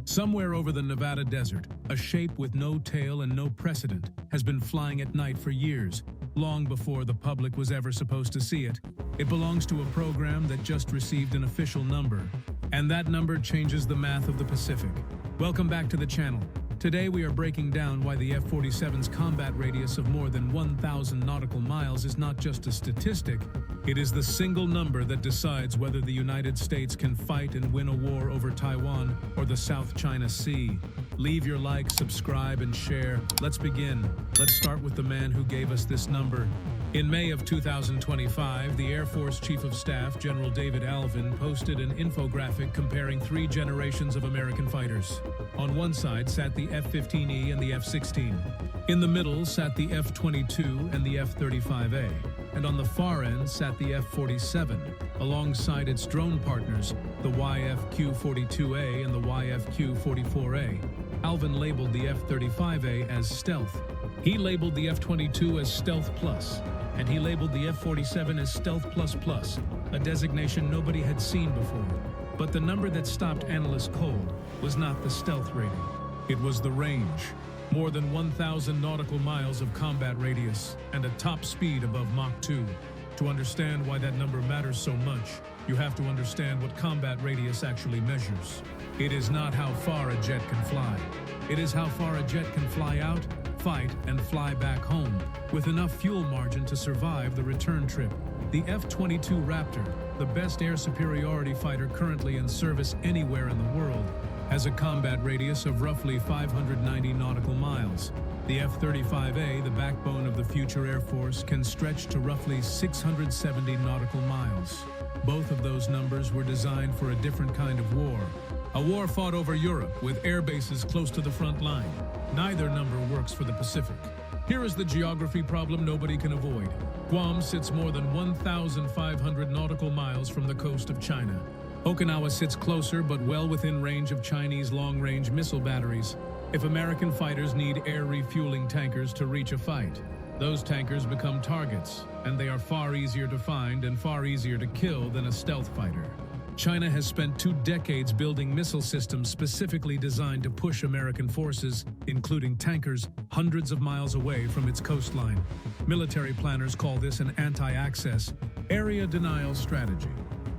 Somewhere over the Nevada desert, a shape with no tail and no precedent has been flying at night for years, long before the public was ever supposed to see it. It belongs to a program that just received an official number, and that number changes the math of the Pacific. Welcome back to the channel. Today we are breaking down why the F-47's combat radius of more than 1,000 nautical miles is not just a statistic, it is the single number that decides whether the United States can fight and win a war over Taiwan or the South China Sea. Leave your like, subscribe, and share. Let's begin. Let's start with the man who gave us this number. In May of 2025, the Air Force Chief of Staff, General David Alvin, posted an infographic comparing three generations of American fighters. On one side sat the F-15E and the F-16. In the middle sat the F-22 and the F-35A. And on the far end sat the F-47, alongside its drone partners, the YFQ-42A and the YFQ-44A. Alvin labeled the F-35A as Stealth. He labeled the F-22 as Stealth Plus, and he labeled the F-47 as Stealth Plus Plus, a designation nobody had seen before. But the number that stopped analysts cold was not the stealth rating. It was the range. More than 1,000 nautical miles of combat radius and a top speed above Mach 2. To understand why that number matters so much, you have to understand what combat radius actually measures. It is not how far a jet can fly. It is how far a jet can fly out, fight, and fly back home, with enough fuel margin to survive the return trip. The F-22 Raptor, the best air superiority fighter currently in service anywhere in the world, has a combat radius of roughly 590 nautical miles. The F-35A, the backbone of the future Air Force, can stretch to roughly 670 nautical miles. Both of those numbers were designed for a different kind of war. A war fought over Europe, with air bases close to the front line. Neither number works for the Pacific. Here is the geography problem nobody can avoid. Guam sits more than 1,500 nautical miles from the coast of China. Okinawa sits closer but well within range of Chinese long-range missile batteries. If American fighters need air refueling tankers to reach a fight, those tankers become targets, and they are far easier to find and far easier to kill than a stealth fighter. China has spent 2 decades building missile systems specifically designed to push American forces, including tankers, hundreds of miles away from its coastline. Military planners call this an anti-access, area denial strategy.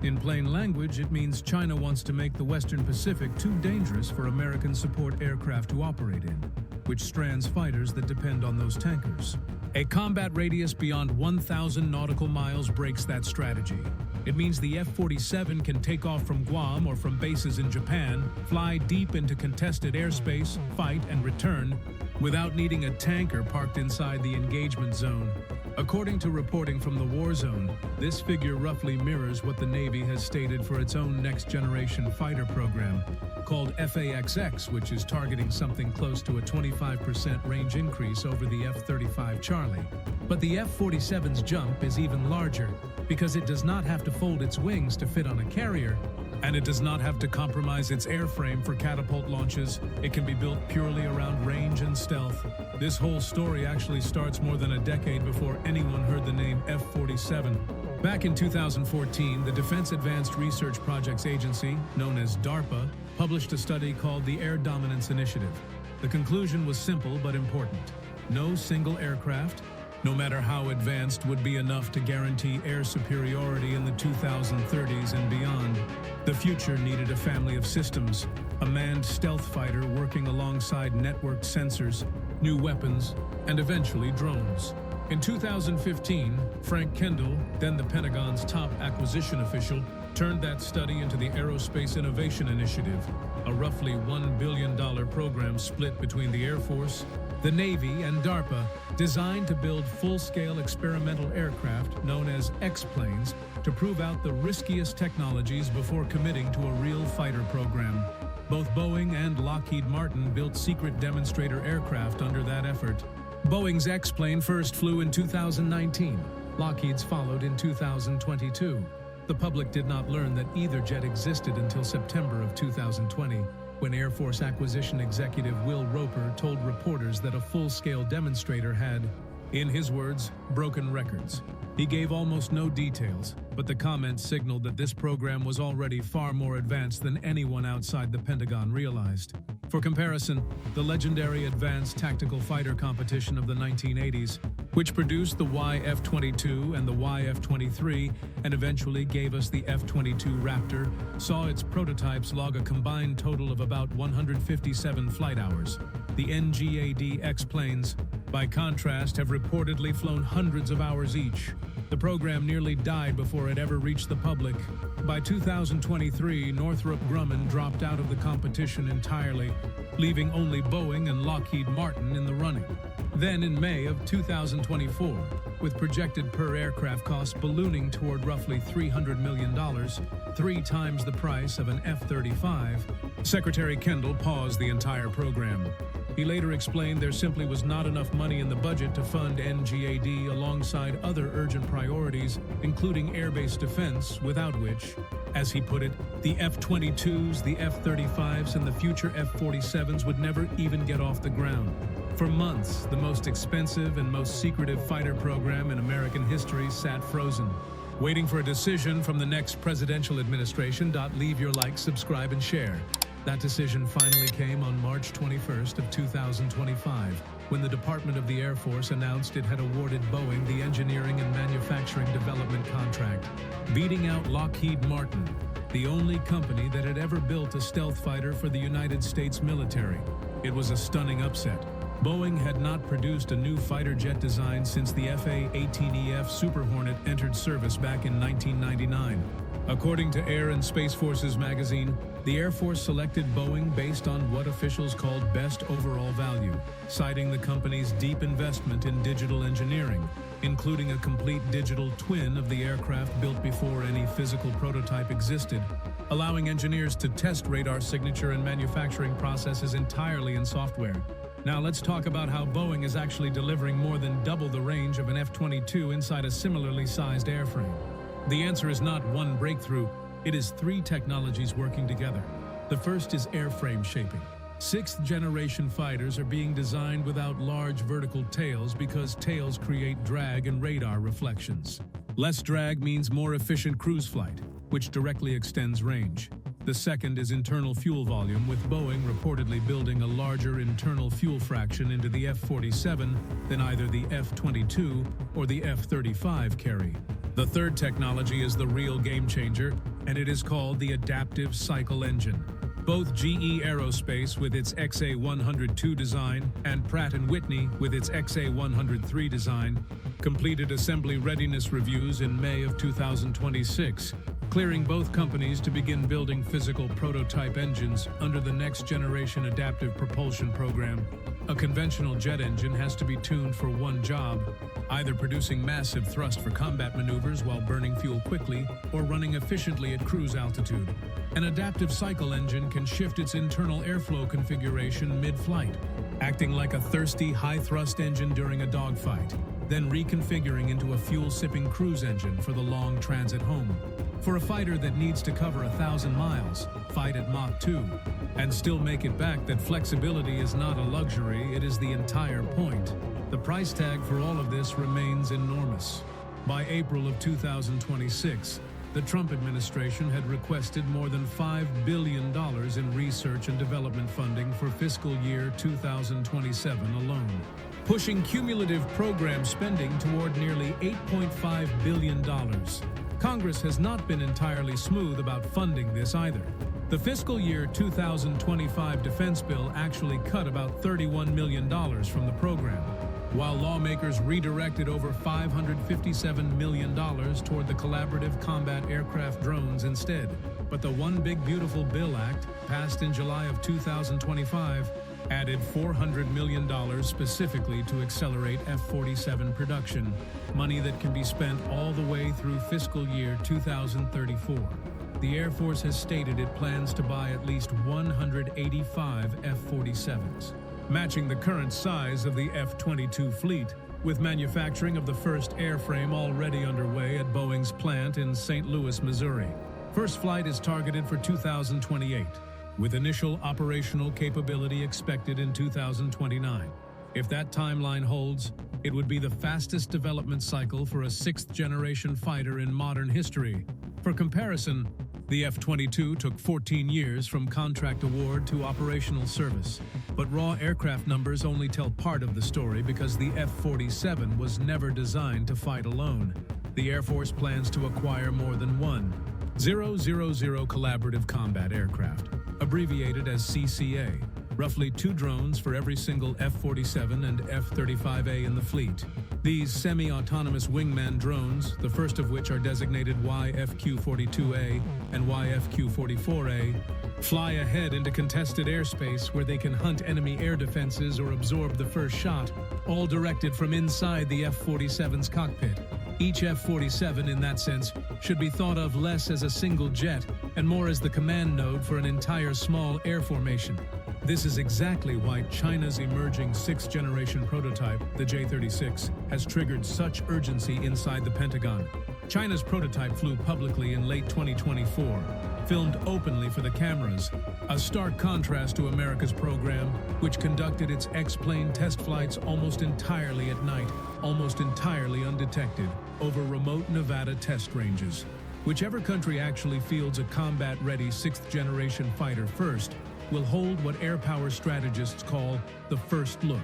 In plain language, it means China wants to make the Western Pacific too dangerous for American support aircraft to operate in, which strands fighters that depend on those tankers. A combat radius beyond 1,000 nautical miles breaks that strategy. It means the F-47 can take off from Guam or from bases in Japan, fly deep into contested airspace, fight, and return without needing a tanker parked inside the engagement zone. According to reporting from the war zone, this figure roughly mirrors what the Navy has stated for its own next-generation fighter program, called FAXX, which is targeting something close to a 25% range increase over the F-35 Charlie. But the F-47's jump is even larger because it does not have to fold its wings to fit on a carrier, and it does not have to compromise its airframe for catapult launches. It can be built purely around range and stealth. This whole story actually starts more than a decade before anyone heard the name F-47. Back in 2014, the Defense Advanced Research Projects Agency, known as DARPA, published a study called the Air Dominance Initiative. The conclusion was simple but important. No single aircraft, no matter how advanced, would be enough to guarantee air superiority in the 2030s and beyond. The future needed a family of systems, a manned stealth fighter working alongside networked sensors, new weapons, and eventually drones. In 2015, Frank Kendall, then the Pentagon's top acquisition official, turned that study into the Aerospace Innovation Initiative, a roughly $1 billion program split between the Air Force, the Navy, and DARPA, designed to build full-scale experimental aircraft known as X-planes to prove out the riskiest technologies before committing to a real fighter program. Both Boeing and Lockheed Martin built secret demonstrator aircraft under that effort. Boeing's X-plane first flew in 2019. Lockheed's followed in 2022. The public did not learn that either jet existed until September of 2020, when Air Force acquisition executive Will Roper told reporters that a full-scale demonstrator had, in his words, broken records. He gave almost no details, but the comments signaled that this program was already far more advanced than anyone outside the Pentagon realized. For comparison, the legendary Advanced Tactical Fighter competition of the 1980s, which produced the YF-22 and the YF-23 and eventually gave us the F-22 Raptor, saw its prototypes log a combined total of about 157 flight hours. The NGAD-X planes, by contrast, have reportedly flown hundreds of hours each. The program nearly died before it ever reached the public. By 2023, Northrop Grumman dropped out of the competition entirely, leaving only Boeing and Lockheed Martin in the running. Then in May of 2024, with projected per-aircraft costs ballooning toward roughly $300 million, 3 times the price of an F-35, Secretary Kendall paused the entire program. He later explained there simply was not enough money in the budget to fund NGAD alongside other urgent priorities, including air-based defense, without which, as he put it, the F-22s, the F-35s, and the future F-47's would never even get off the ground. For months, the most expensive and most secretive fighter program in American history sat frozen, waiting for a decision from the next presidential administration. Leave your like, subscribe, and share. That decision finally came on March 21st of 2025, when the Department of the Air Force announced it had awarded Boeing the engineering and manufacturing development contract, beating out Lockheed Martin, the only company that had ever built a stealth fighter for the United States military. It was a stunning upset. Boeing had not produced a new fighter jet design since the FA-18EF Super Hornet entered service back in 1999. According to Air and Space Forces magazine, the Air Force selected Boeing based on what officials called best overall value, citing the company's deep investment in digital engineering, including a complete digital twin of the aircraft built before any physical prototype existed, allowing engineers to test radar signature and manufacturing processes entirely in software. Now let's talk about how Boeing is actually delivering more than double the range of an F-22 inside a similarly sized airframe. The answer is not one breakthrough, it is 3 technologies working together. The first is airframe shaping. 6th-generation fighters are being designed without large vertical tails because tails create drag and radar reflections. Less drag means more efficient cruise flight, which directly extends range. The second is internal fuel volume, with Boeing reportedly building a larger internal fuel fraction into the F-47 than either the F-22 or the F-35 carry. The third technology is the real game changer, and it is called the adaptive cycle engine. Both GE Aerospace with its XA-102 design and Pratt & Whitney with its XA-103 design completed assembly readiness reviews in May of 2026, clearing both companies to begin building physical prototype engines under the Next Generation Adaptive Propulsion Program. A conventional jet engine has to be tuned for one job, either producing massive thrust for combat maneuvers while burning fuel quickly or running efficiently at cruise altitude. An adaptive cycle engine can shift its internal airflow configuration mid-flight, acting like a thirsty, high-thrust engine during a dogfight, then reconfiguring into a fuel-sipping cruise engine for the long transit home. For a fighter that needs to cover 1,000 miles, fight at Mach 2, and still make it back, that flexibility is not a luxury, it is the entire point. The price tag for all of this remains enormous. By April of 2026, the Trump administration had requested more than $5 billion in research and development funding for fiscal year 2027 alone, pushing cumulative program spending toward nearly $8.5 billion. Congress has not been entirely smooth about funding this either. The fiscal year 2025 defense bill actually cut about $31 million from the program, while lawmakers redirected over $557 million toward the Collaborative Combat Aircraft drones instead. But the One Big Beautiful Bill Act, passed in July of 2025, added $400 million specifically to accelerate F-47 production, money that can be spent all the way through fiscal year 2034. The Air Force has stated it plans to buy at least 185 F-47's, matching the current size of the F-22 fleet, with manufacturing of the first airframe already underway at Boeing's plant in St. Louis, Missouri. First flight is targeted for 2028, with initial operational capability expected in 2029. If that timeline holds, It would be the fastest development cycle for a sixth-generation fighter in modern history. For comparison, the F-22 took 14 years from contract award to operational service. But raw aircraft numbers only tell part of the story because the F-47 was never designed to fight alone. The Air Force plans to acquire more than one 000 Collaborative Combat Aircraft, abbreviated as CCA, roughly 2 drones for every single F-47 and F-35A in the fleet. These semi-autonomous wingman drones, the first of which are designated YFQ-42A and YFQ-44A, fly ahead into contested airspace where they can hunt enemy air defenses or absorb the first shot, all directed from inside the F-47's cockpit. Each F-47, in that sense, should be thought of less as a single jet and more as the command node for an entire small air formation. This is exactly why China's emerging sixth-generation prototype, the J-36, has triggered such urgency inside the Pentagon. China's prototype flew publicly in late 2024, filmed openly for the cameras, a stark contrast to America's program, which conducted its X-plane test flights almost entirely at night, almost entirely undetected, over remote Nevada test ranges. Whichever country actually fields a combat-ready sixth-generation fighter first will hold what air power strategists call the first look.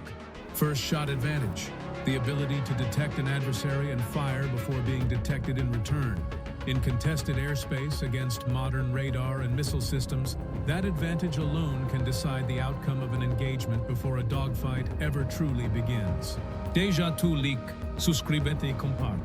First shot advantage, the ability to detect an adversary and fire before being detected in return. In contested airspace against modern radar and missile systems, that advantage alone can decide the outcome of an engagement before a dogfight ever truly begins. Déjà tu lik, suscribete et comparte.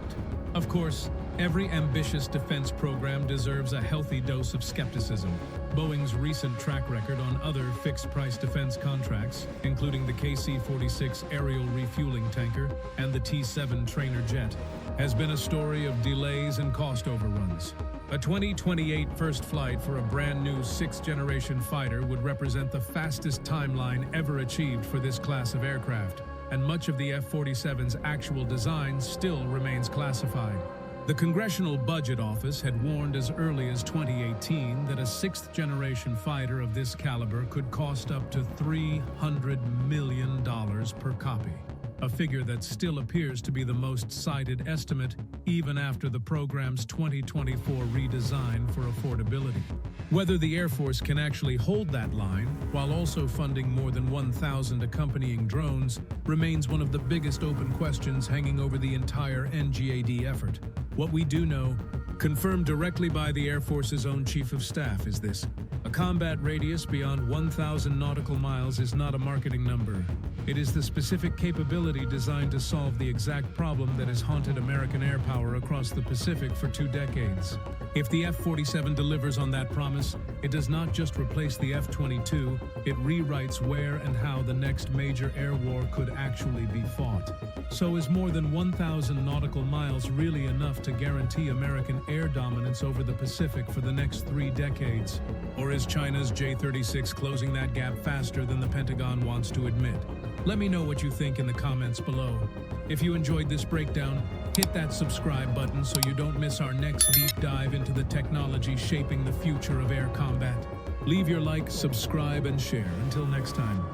Of course, every ambitious defense program deserves a healthy dose of skepticism. Boeing's recent track record on other fixed-price defense contracts, including the KC-46 aerial refueling tanker and the T-7 trainer jet, has been a story of delays and cost overruns. A 2028 first flight for a brand-new sixth-generation fighter would represent the fastest timeline ever achieved for this class of aircraft, and much of the F-47's actual design still remains classified. The Congressional Budget Office had warned as early as 2018 that a sixth-generation fighter of this caliber could cost up to $300 million per copy, a figure that still appears to be the most cited estimate even after the program's 2024 redesign for affordability. Whether the Air Force can actually hold that line, while also funding more than 1,000 accompanying drones, remains one of the biggest open questions hanging over the entire NGAD effort. What we do know, confirmed directly by the Air Force's own Chief of Staff, is this: a combat radius beyond 1,000 nautical miles is not a marketing number. It is the specific capability designed to solve the exact problem that has haunted American air power across the Pacific for 2 decades. If the F-47 delivers on that promise, it does not just replace the F-22, it rewrites where and how the next major air war could actually be fought. So is more than 1,000 nautical miles really enough to guarantee American air dominance over the Pacific for the next 3 decades? Or is China's J-36 closing that gap faster than the Pentagon wants to admit? Let me know what you think in the comments below. If you enjoyed this breakdown, hit that subscribe button so you don't miss our next deep dive into the technology shaping the future of air combat. Leave your like, subscribe, and share. Until next time.